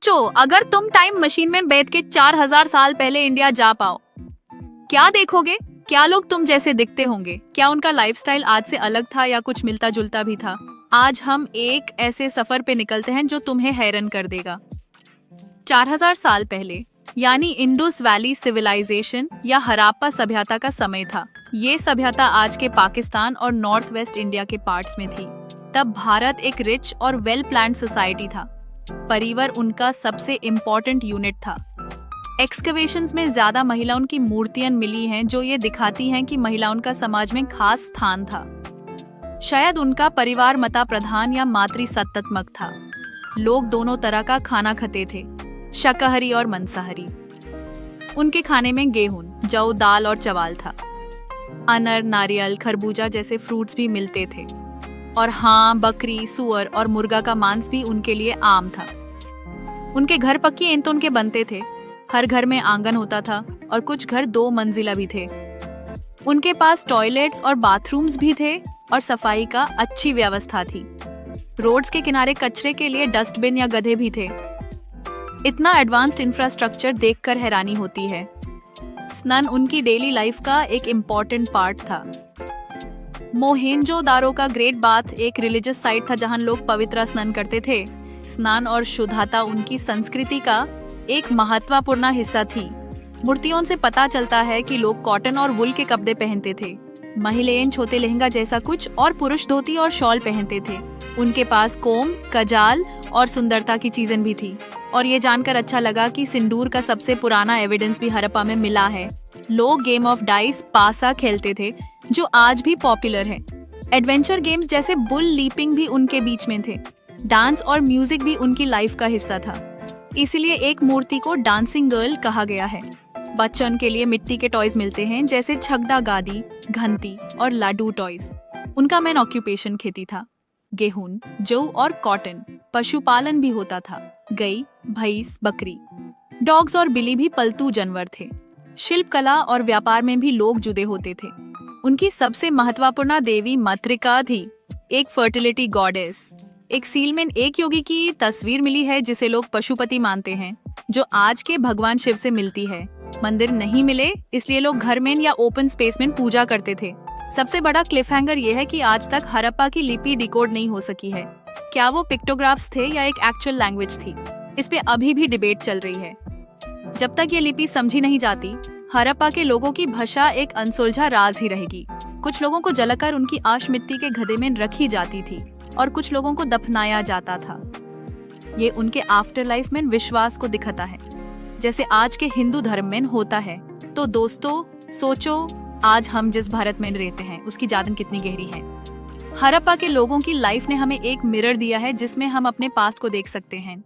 सोचो, अगर तुम टाइम मशीन में बैठ के 4000 साल पहले इंडिया जा पाओ, क्या देखोगे? क्या लोग तुम जैसे दिखते होंगे? क्या उनका लाइफस्टाइल आज से अलग था या कुछ मिलता जुलता भी था? आज हम एक ऐसे सफर पे निकलते हैं जो तुम्हें हैरान कर देगा। 4000 साल पहले यानी इंडस वैली सिविलाइजेशन या हराप्पा सभ्यता का समय था। ये सभ्यता आज के पाकिस्तान और नॉर्थ वेस्ट इंडिया के पार्ट्स में थी। तब भारत एक रिच और वेल प्लान्ड सोसाइटी था। परिवार उनका सबसे इम्पोर्टेंट यूनिट था। एक्सकवेशंस में ज्यादा महिलाओं की मूर्तियां मिली हैं जो ये दिखाती हैं कि महिलाओं का समाज में खास स्थान था। शायद उनका परिवार माता प्रधान या मातृसत्तात्मक था। लोग दोनों तरह का खाना खाते थे, शाकाहारी और मांसाहारी। उनके खाने में गेहूं, जौ, दाल और चावल था। अनार, नारियल, खरबूजा जैसे फ्रूट्स भी मिलते थे। और हाँ, बकरी, सुअर और मुर्गा का मांस भी उनके लिए आम था। उनके घर पक्की ईंटों के बनते थे। हर घर में आंगन होता था और कुछ घर 2 मंजिला भी थे। उनके पास टॉयलेट्स और बाथरूम्स भी थे और सफाई का अच्छी व्यवस्था थी। रोड्स के किनारे कचरे के लिए डस्टबिन या गधे भी थे। इतना एडवांस्ड इंफ्रास्ट्रक्चर देखकर हैरानी होती है। स्नान उनकी डेली लाइफ का एक इम्पॉर्टेंट पार्ट था। मोहेंजोदारो का ग्रेट बाथ एक रिलीजियस साइट था जहां लोग पवित्र स्नान करते थे। स्नान और शुद्धता उनकी संस्कृति का एक महत्वपूर्ण हिस्सा थी। मूर्तियों से पता चलता है कि लोग कॉटन और वुल के कपड़े पहनते थे। महिलाएं छोटे लहंगा जैसा कुछ और पुरुष धोती और शॉल पहनते थे। उनके पास कोम, कजाल और सुंदरता की चीजें भी थी। और ये जानकर अच्छा लगा कि सिंदूर का सबसे पुराना एविडेंस भी हड़प्पा में मिला है। लोग गेम ऑफ डाइस, पासा खेलते थे जो आज भी पॉपुलर है। एडवेंचर गेम्स जैसे बुल लीपिंग भी उनके बीच में थे। डांस और म्यूजिक भी उनकी लाइफ का हिस्सा था। इसलिए एक मूर्ति को डांसिंग गर्ल कहा गया है। बच्चों के लिए मिट्टी के टॉयज मिलते हैं जैसे छगड़ा गादी, घंटी और लाडू टॉयज। उनका मेन ऑक्यूपेशन खेती था। गेहूं, जौ और कॉटन। पशुपालन भी होता था। गाय, भैंस, बकरी। डॉग्स और बिल्ली भी पालतू जानवर थे। शिल्पकला और व्यापार में भी लोग जुड़े होते थे। उनकी सबसे महत्वपूर्ण देवी मातृका थी, एक फर्टिलिटी गॉडेस। एक सील में एक योगी की तस्वीर मिली है जिसे लोग पशुपति मानते हैं, जो आज के भगवान शिव से मिलती है। मंदिर नहीं मिले इसलिए लोग घर में या ओपन स्पेस में पूजा करते थे। सबसे बड़ा क्लिफहैंगर यह है कि आज तक हड़प्पा की लिपि डिकोड नहीं हो सकी है। क्या वो पिक्टोग्राफ्स थे या एक एक्चुअल लैंग्वेज थी? इस पे अभी भी डिबेट चल रही है। जब तक ये लिपि समझी नहीं जाती, हड़प्पा के लोगों की भाषा एक अनसुलझा राज ही रहेगी। कुछ लोगों को जलाकर उनकी आश मिट्टी के गड्ढे में रखी जाती थी और कुछ लोगों को दफनाया जाता था। ये उनके आफ्टर लाइफ में विश्वास को दिखाता है, जैसे आज के हिंदू धर्म में होता है। तो दोस्तों, सोचो आज हम जिस भारत में रहते हैं उसकी जादन कितनी गहरी है। हड़प्पा के लोगों की लाइफ ने हमें एक मिरर दिया है जिसमें हम अपने पास्ट को देख सकते हैं।